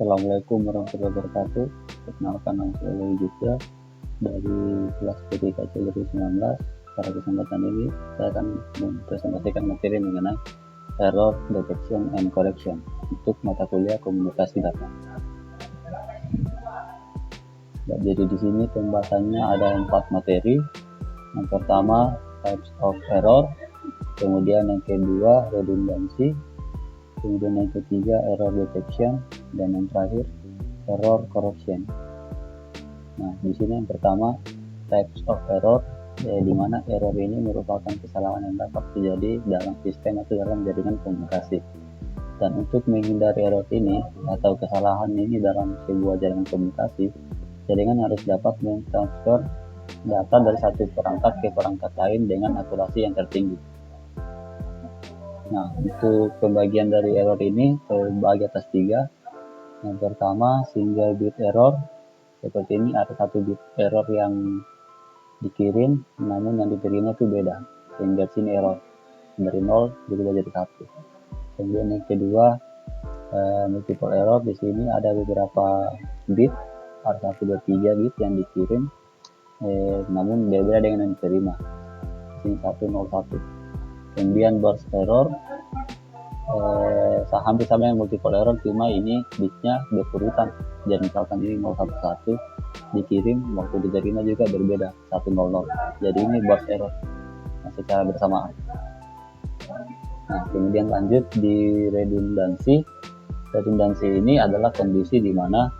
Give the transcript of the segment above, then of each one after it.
Assalamualaikum warahmatullahi wabarakatuh. Perkenalkan, nama saya Lewi Jogja dari kelas PTKC 2019. Pada kesempatan ini saya akan mempresentasikan materi mengenai error detection and correction untuk mata kuliah komunikasi data. Jadi di sini pembahasannya ada 4 materi. Yang pertama types of error, kemudian yang kedua redundancy, kemudian yang ketiga error detection, dan yang terakhir error correction. Nah, di sini yang pertama types of error, di mana error ini merupakan kesalahan yang dapat terjadi dalam sistem atau dalam jaringan komunikasi. Dan untuk menghindari error ini atau kesalahan ini dalam sebuah jaringan komunikasi, jaringan harus dapat mentransfer data dari satu perangkat ke perangkat lain dengan akurasi yang tertinggi. Nah, untuk pembagian dari error ini terbagi atas 3. Yang pertama single bit error. Seperti ini, ada 1 bit error yang dikirim namun yang diterima itu beda, sehingga sini error dari 0 berubah jadi 1. Kemudian yang kedua multiple error. Di sini ada beberapa bit, ada 1, 2, 3 bit yang dikirim namun berbeda dengan yang diterima. Sini 101. Kemudian burst error, hampir sama yang multiple error, cuma ini bitnya berurutan. Jadi misalkan ini 011 dikirim, waktu diterima juga berbeda 100. Jadi ini burst error secara bersamaan. Nah, kemudian lanjut di redundancy. Redundancy ini adalah kondisi di mana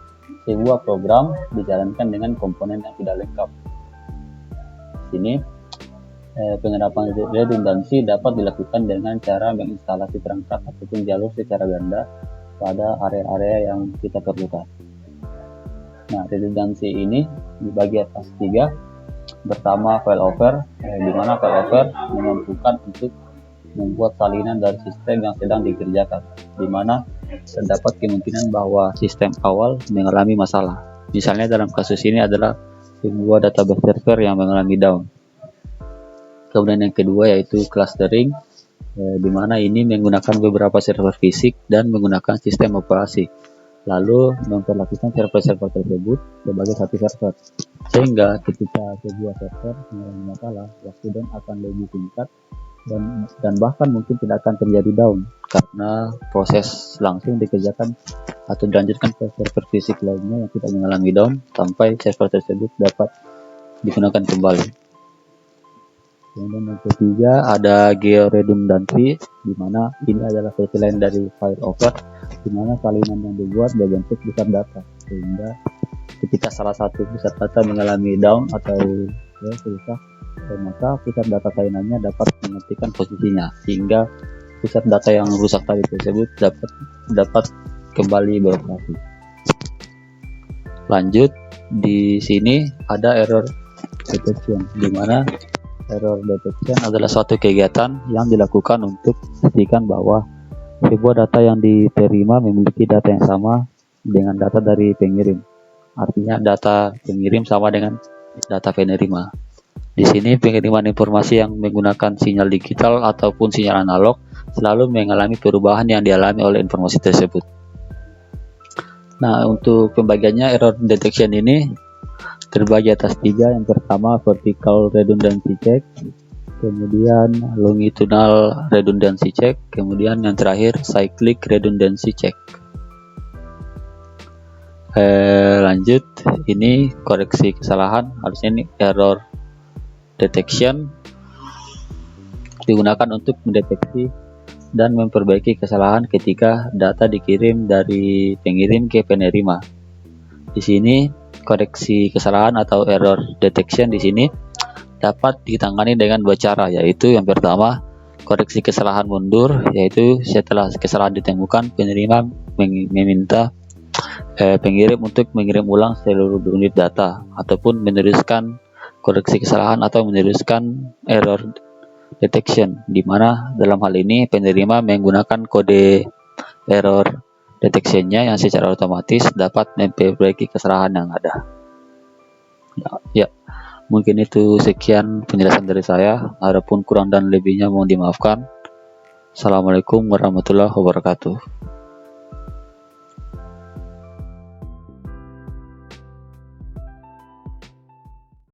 sebuah program dijalankan dengan komponen yang tidak lengkap. Di sini penerapan redundansi dapat dilakukan dengan cara menginstalasi perangkat ataupun jalur secara ganda pada area-area yang kita perlukan. Nah, redundansi ini dibagi atas 3. Pertama failover, di mana failover memampukan untuk membuat salinan dari sistem yang sedang dikerjakan, di mana terdapat kemungkinan bahwa sistem awal mengalami masalah. Misalnya dalam kasus ini adalah sebuah database server yang mengalami down. Kemudian yang kedua yaitu clustering, di mana ini menggunakan beberapa server fisik dan menggunakan sistem operasi, lalu memperlakukan server-server tersebut sebagai satu server, sehingga ketika sebuah server mengalami masalah, waktu down akan lebih singkat dan bahkan mungkin tidak akan terjadi down karena proses langsung dikerjakan atau dilanjutkan ke server fisik lainnya yang tidak mengalami down sampai server tersebut dapat digunakan kembali. Kemudian yang ketiga ada georedundancy, di mana ini adalah versi lain dari failover, di mana salinan yang dibuat berbentuk pusat data, sehingga ketika salah satu pusat data mengalami down atau rusak, maka pusat data sainannya dapat menghentikan posisinya, sehingga pusat data yang rusak tadi tersebut dapat kembali beroperasi. Lanjut, di sini ada error detection, di mana error detection adalah suatu kegiatan yang dilakukan untuk memastikan bahwa sebuah data yang diterima memiliki data yang sama dengan data dari pengirim. Artinya data pengirim sama dengan data penerima. Di sini pengiriman informasi yang menggunakan sinyal digital ataupun sinyal analog selalu mengalami perubahan yang dialami oleh informasi tersebut. Nah, untuk pembagiannya error detection ini terbagi atas 3. Yang pertama vertical redundancy check, kemudian longitudinal redundancy check, kemudian yang terakhir cyclic redundancy check. Lanjut, ini koreksi kesalahan. Harusnya ini error detection digunakan untuk mendeteksi dan memperbaiki kesalahan ketika data dikirim dari pengirim ke penerima. Di sini koreksi kesalahan atau error detection di sini dapat ditangani dengan 2 cara, yaitu yang pertama koreksi kesalahan mundur, yaitu setelah kesalahan ditemukan penerima meminta pengirim untuk mengirim ulang seluruh unit data ataupun meneruskan koreksi kesalahan atau meneruskan error detection, di mana dalam hal ini penerima menggunakan kode error detectionnya yang secara otomatis dapat memperbaiki kesalahan yang ada. Ya, mungkin itu sekian penjelasan dari saya. Adapun kurang dan lebihnya mohon dimaafkan. Assalamualaikum warahmatullahi wabarakatuh.